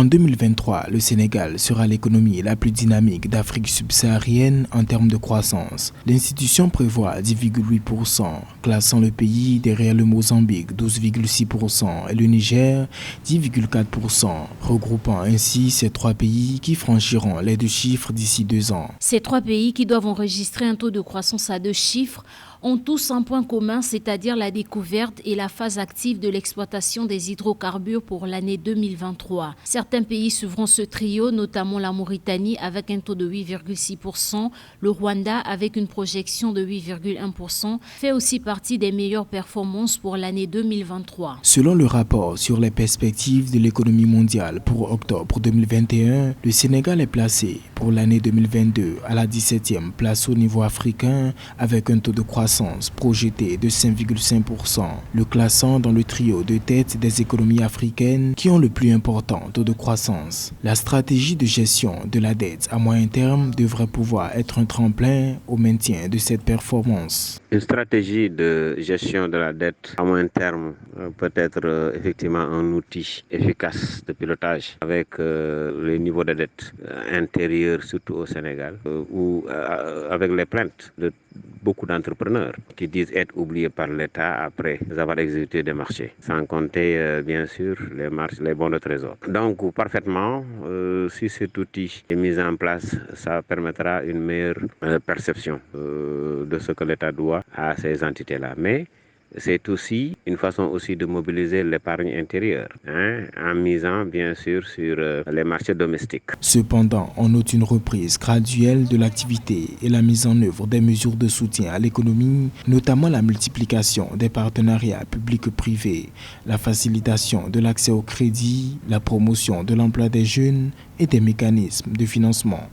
En 2023, le Sénégal sera l'économie la plus dynamique d'Afrique subsaharienne en termes de croissance. L'institution prévoit 10,8%, classant le pays derrière le Mozambique 12,6% et le Niger 10,4%, regroupant ainsi ces trois pays qui franchiront les deux chiffres d'ici 2 ans. Ces trois pays qui doivent enregistrer un taux de croissance à 2 chiffres ont tous un point commun, c'est-à-dire la découverte et la phase active de l'exploitation des hydrocarbures pour l'année 2023. Certains pays suivront ce trio, notamment la Mauritanie avec un taux de 8,6%, le Rwanda avec une projection de 8,1%, fait aussi partie des meilleures performances pour l'année 2023. Selon le rapport sur les perspectives de l'économie mondiale pour octobre 2021, le Sénégal est placé pour l'année 2022 à la 17e place au niveau africain avec un taux de croissance projeté de 5,5%, le classant dans le trio de tête des économies africaines qui ont le plus important taux de croissance. La stratégie de gestion de la dette à moyen terme devrait pouvoir être un tremplin au maintien de cette performance. Une stratégie de gestion de la dette à moyen terme peut être effectivement un outil efficace de pilotage avec le niveau de dette intérieur, surtout au Sénégal, ou avec les plaintes de beaucoup d'entrepreneurs qui disent être oubliés par l'État après avoir exécuté des marchés, sans compter bien sûr les bons de trésor. Donc parfaitement, si cet outil est mis en place, ça permettra une meilleure perception de ce que l'État doit à ces entités-là. Mais c'est aussi une façon aussi de mobiliser l'épargne intérieure, en misant bien sûr sur les marchés domestiques. Cependant, on note une reprise graduelle de l'activité et la mise en œuvre des mesures de soutien à l'économie, notamment la multiplication des partenariats publics-privés, la facilitation de l'accès au crédit, la promotion de l'emploi des jeunes et des mécanismes de financement.